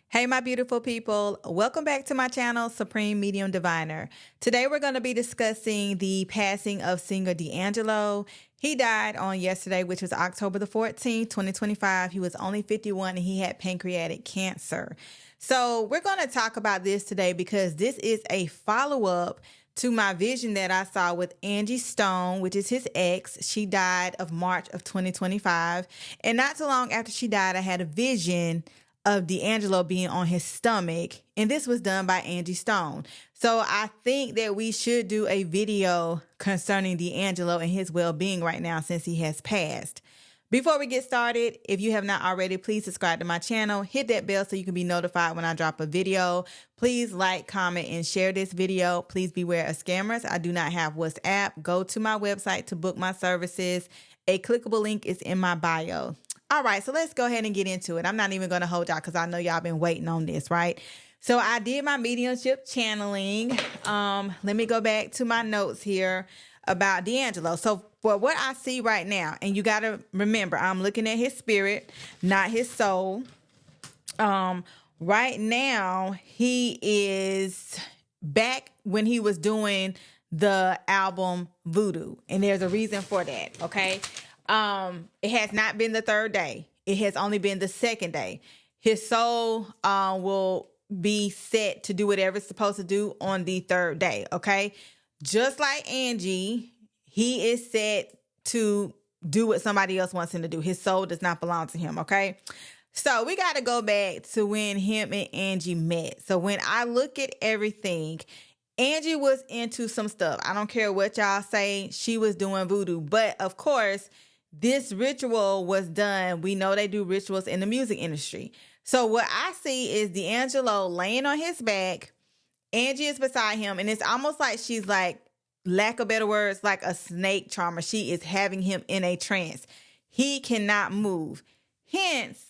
Hey, my beautiful people. Welcome back to my channel, Supreme Medium Diviner. Today, we're going to be discussing the passing of singer D'Angelo. He died on yesterday, which was October the 14th, 2025. He was only 51 and he had pancreatic cancer. So we're going to talk about this today because this is a follow-up to my vision that I saw with Angie Stone, which is his ex. She died of March of 2025. And not too long after she died, I had a vision of D'Angelo being on his stomach, and this was done by Angie Stone. So I think that we should do a video concerning D'Angelo and his well-being right now since he has passed. Before we get started, if you have not already, please subscribe to my channel. Hit that bell so you can be notified when I drop a video. Please like, comment, and share this video. Please beware of scammers. I do not have WhatsApp. Go to my website to book my services. A clickable link is in my bio. All right, so let's go ahead and get into it. I'm not even going to hold y'all because I know y'all been waiting on this, right? So I did my mediumship channeling. Let me go back to my notes here about D'Angelo. So for what I see right now, and you got to remember, I'm looking at his spirit, not his soul. Right now, he is back when he was doing the album Voodoo, and there's a reason for that, okay? It has not been the third day. It has only been the second day. His soul will be set to do whatever it's supposed to do on the third day, okay? Just like Angie, he is set to do what somebody else wants him to do. His soul does not belong to him, okay? So we got to go back to when him and Angie met. So when I look at everything, Angie was into some stuff. I don't care what y'all say. She was doing voodoo. But, of course, this ritual was done. We know they do rituals in the music industry. So what I see is D'Angelo laying on his back. Angie is beside him. And it's almost like she's like, lack of better words, like a snake charmer. She is having him in a trance. He cannot move. Hence,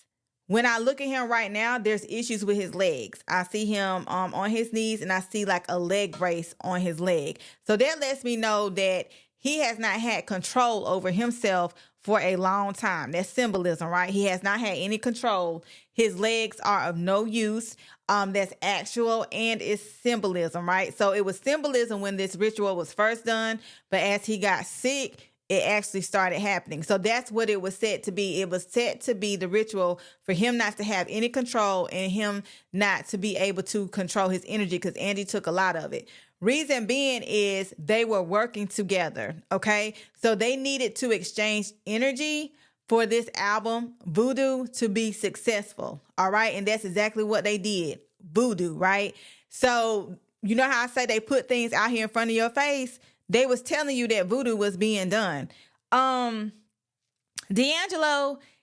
when I look at him right now, there's issues with his legs. I see him on his knees and I see like a leg brace on his leg. So that lets me know that he has not had control over himself for a long time. That's symbolism, right? He has not had any control. His legs are of no use. That's actual and it's symbolism, right? So it was symbolism when this ritual was first done, but as he got sick, it actually started happening. So that's what it was set to be. It was set to be the ritual for him not to have any control and him not to be able to control his energy because Angie took a lot of it. Reason being is they were working together, okay? So they needed to exchange energy for this album, Voodoo, to be successful, all right? And that's exactly what they did, Voodoo, right? So you know how I say they put things out here in front of your face? They was telling you that voodoo was being done. D'Angelo,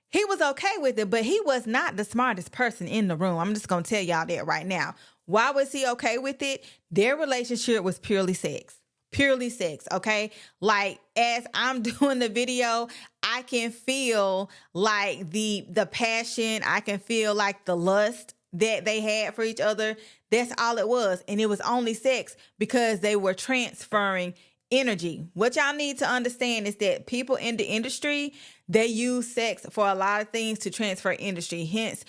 he was okay with it, but he was not the smartest person in the room. I'm just going to tell y'all that right now. Why was he okay with it? Their relationship was purely sex. Purely sex, okay? Like, as I'm doing the video, I can feel like the passion. I can feel like the lust that they had for each other. That's all it was. And it was only sex because they were transferring energy. What y'all need to understand is that people in the industry, they use sex for a lot of things to transfer industry. Hence,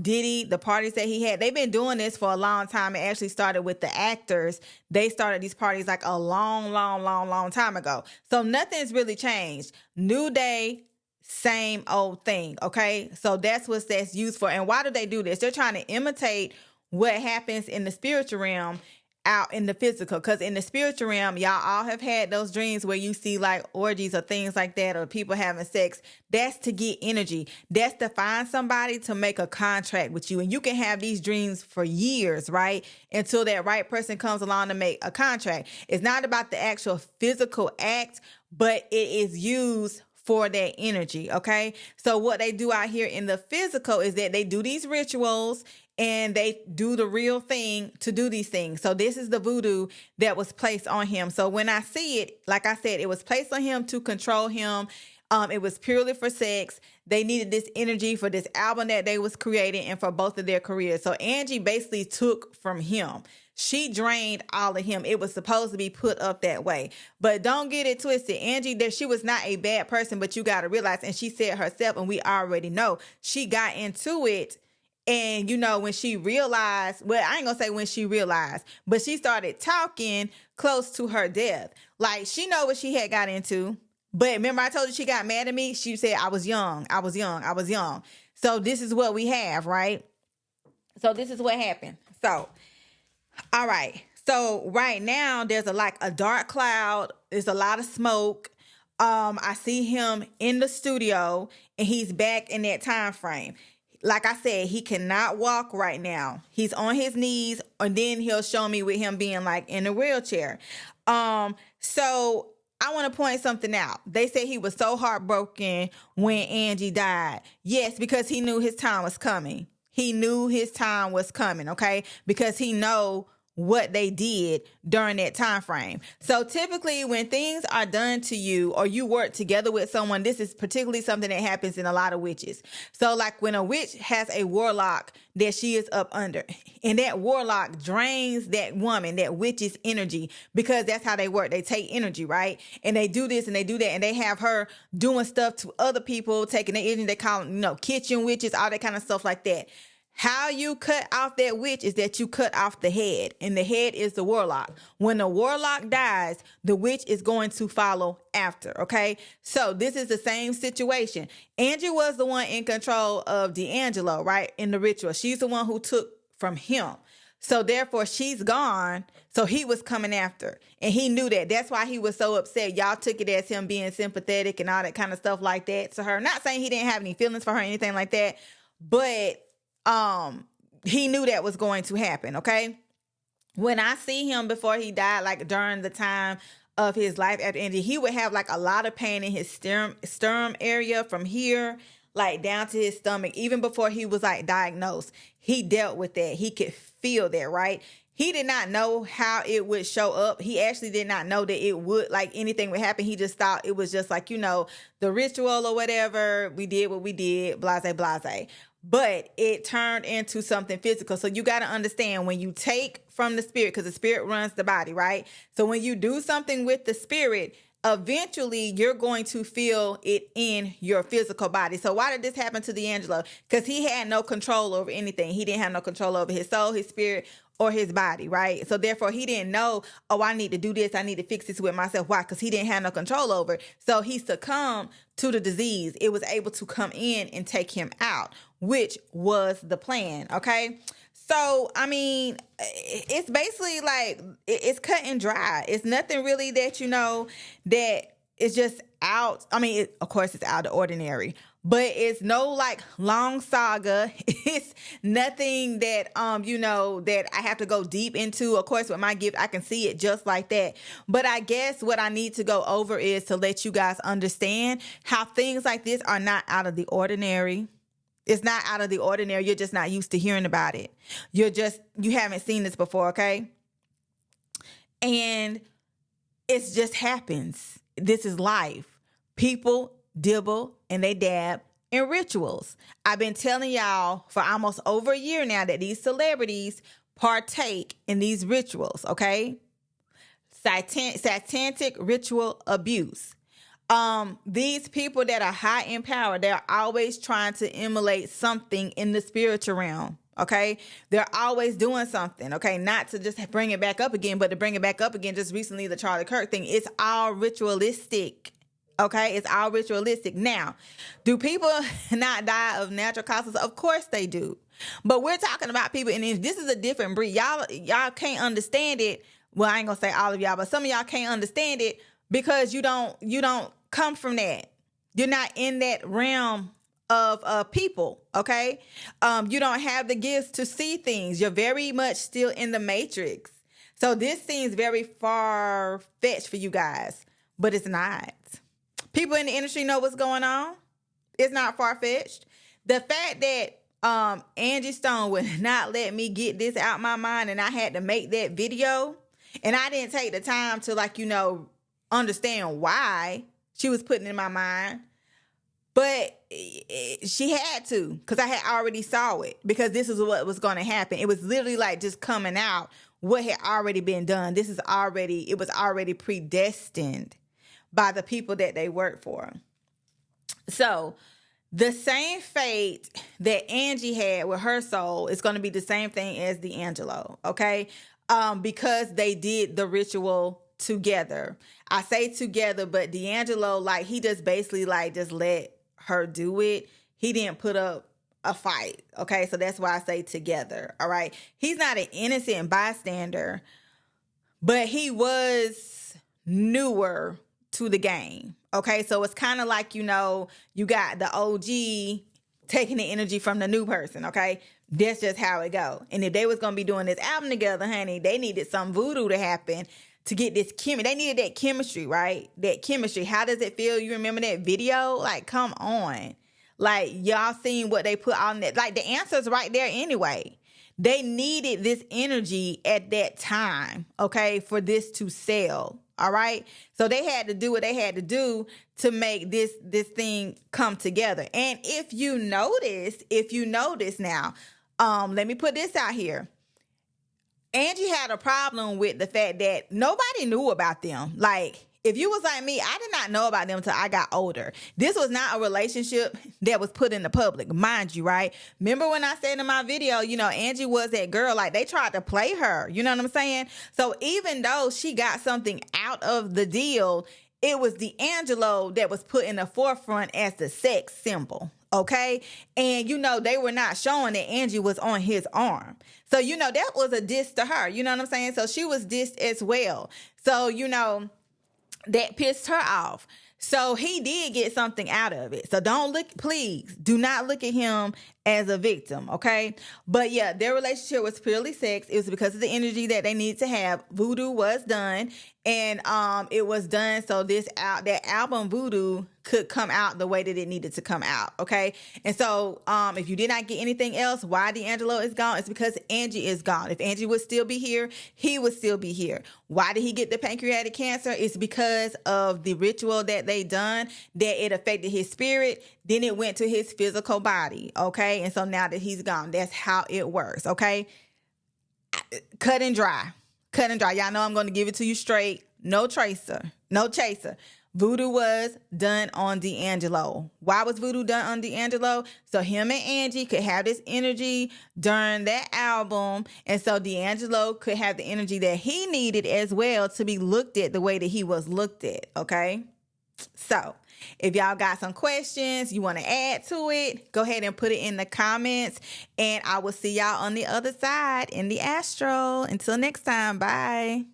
Diddy, the parties that he had, they've been doing this for a long time. It actually started with the actors. They started these parties like a long time ago. So nothing's really changed. New day, same old thing. Okay. So that's what that's used for. And why do they do this? They're trying to imitate what happens in the spiritual realm out in the physical, because in the spiritual realm, y'all all have had those dreams where you see like orgies or things like that, or people having sex. That's to get energy. That's to find somebody to make a contract with you. And you can have these dreams for years, right? Until that right person comes along to make a contract. It's not about the actual physical act, but it is used for that energy, okay? So what they do out here in the physical is that they do these rituals and they do the real thing to do these things. So this is the voodoo that was placed on him. So when I see it, like I said, it was placed on him to control him. It was purely for sex. They needed this energy for this album that they was creating and for both of their careers. So Angie basically took from him. She drained all of him. It was supposed to be put up that way. But don't get it twisted. Angie, she was not a bad person, but you got to realize, and she said herself, and we already know, she got into it And, you know, when she realized, well, I ain't gonna say when she realized, but she started talking close to her death. Like, she know what she had got into. But remember, I told you she got mad at me? She said, I was young. I was young. I was young. So this is what we have, right? So this is what happened. So, all right. So right now there's a dark cloud. There's a lot of smoke. I see him in the studio and he's back in that time frame. Like I said, he cannot walk right now. He's on his knees, and then he'll show me with him being like in a wheelchair. So I want to point something out. They say he was so heartbroken when Angie died. Yes, because he knew his time was coming. He knew his time was coming, okay? Because he know what they did during that time frame. So typically when things are done to you or you work together with someone, this is particularly something that happens in a lot of witches. So like when a witch has a warlock that she is up under, and that warlock drains that woman, that witch's energy, because that's how they work. They take energy, right? And they do this and they do that, and they have her doing stuff to other people, taking their energy. They call them, kitchen witches, all that kind of stuff like that. How you cut off that witch is that you cut off the head, and the head is the warlock. When the warlock dies, the witch is going to follow after, okay? So this is the same situation. Angie was the one in control of D'Angelo, right, in the ritual. She's the one who took from him. So therefore, she's gone, so he was coming after, and he knew that. That's why he was so upset. Y'all took it as him being sympathetic and all that kind of stuff like that to her. Not saying he didn't have any feelings for her or anything like that, but he knew that was going to happen, okay? When I see him before he died, like during the time of his life after Angie, he would have like a lot of pain in his sternum area from here, like down to his stomach. Even before he was like diagnosed, he dealt with that. He could feel that, right? He did not know how it would show up. He actually did not know that it would, like anything would happen. He just thought it was just like, the ritual or whatever. We did what we did, blase, blase. But it turned into something physical. So you got to understand, when you take from the spirit, because the spirit runs the body, right? So when you do something with the spirit, eventually you're going to feel it in your physical body. So why did this happen to D'Angelo? Because he had no control over anything. He didn't have no control over his soul, his spirit, or his body, right? So therefore he didn't know, I need to do this. I need to fix this with myself. Why? Because he didn't have no control over it. So he succumbed to the disease. It was able to come in and take him out, which was the plan, okay? So, I mean, it's basically like, it's cut and dry. It's nothing really that, that is just out. I mean, of course, it's out of the ordinary. But it's no like long saga. It's nothing that, that I have to go deep into. Of course, with my gift, I can see it just like that. But I guess what I need to go over is to let you guys understand how things like this are not out of the ordinary. It's not out of the ordinary. You're just not used to hearing about it. You haven't seen this before, okay? And it just happens. This is life. People dibble and they dab in rituals. I've been telling y'all for almost over a year now that these celebrities partake in these rituals, okay? Satanic ritual abuse. These people that are high in power, they're always trying to emulate something in the spiritual realm. Okay. They're always doing something. Okay. Not to just bring it back up again, but to bring it back up again. Just recently, the Charlie Kirk thing. It's all ritualistic. Okay. It's all ritualistic. Now, do people not die of natural causes? Of course they do. But we're talking about people, and this is a different breed. Y'all can't understand it. Well, I ain't gonna say all of y'all, but some of y'all can't understand it because you don't come from that. You're not in that realm of people, okay? You don't have the gifts to see things. You're very much still in the matrix. So this seems very far-fetched for you guys, but it's not. People in the industry know what's going on. It's not far-fetched. The fact that Angie Stone would not let me get this out my mind, and I had to make that video, and I didn't take the time to understand why she was putting it in my mind. But she had to, because I had already saw it, because this is what was going to happen. It was literally like just coming out what had already been done. It was already predestined by the people that they work for. So The same fate that Angie had with her soul is going to be the same thing as D'Angelo, okay? Because they did the ritual together. I say together, but D'Angelo, like, he just basically, like, just let her do it. He didn't put up a fight, okay? So that's why I say together, all right? He's not an innocent bystander, but he was newer to the game. Okay, so it's kind of like, you know, you got the OG taking the energy from the new person, okay? That's just how it go. And if they was going to be doing this album together, honey, they needed some voodoo to happen to get this chemistry. They needed that chemistry, right? That chemistry. How does it feel? You remember that video? Like, come on. Like, y'all seen what they put on that? Like, the answer's right there anyway. They needed this energy at that time, okay, for this to sell. All right. So they had to do what they had to do to make this thing come together. And if you notice now, let me put this out here. Angie had a problem with the fact that nobody knew about them. Like, if you was like me, I did not know about them until I got older. This was not a relationship that was put in the public, mind you, right? Remember when I said in my video, you know, Angie was that girl, like they tried to play her, you know what I'm saying? So even though she got something out of the deal, it was D'Angelo that was put in the forefront as the sex symbol, okay? And, you know, they were not showing that Angie was on his arm. So, you know, that was a diss to her, you know what I'm saying? So she was dissed as well. So, you know, that pissed her off. So he did get something out of it. So please do not look at him as a victim, okay? But yeah, their relationship was purely sex. It was because of the energy that they needed to have. Voodoo was done, and it was done so that album Voodoo could come out the way that it needed to come out, okay? And so if you did not get anything else, why D'Angelo is gone? It's because Angie is gone. If Angie would still be here, he would still be here. Why did he get the pancreatic cancer? It's because of the ritual that they done, that it affected his spirit, then it went to his physical body, okay? And so now that he's gone, that's how it works, okay? Cut and dry. Cut and dry. Y'all know I'm going to give it to you straight. No tracer. No chaser. Voodoo was done on D'Angelo. Why was Voodoo done on D'Angelo? So him and Angie could have this energy during that album. And so D'Angelo could have the energy that he needed as well to be looked at the way that he was looked at, okay? So if y'all got some questions, you want to add to it, go ahead and put it in the comments. And I will see y'all on the other side in the astral. Until next time, bye.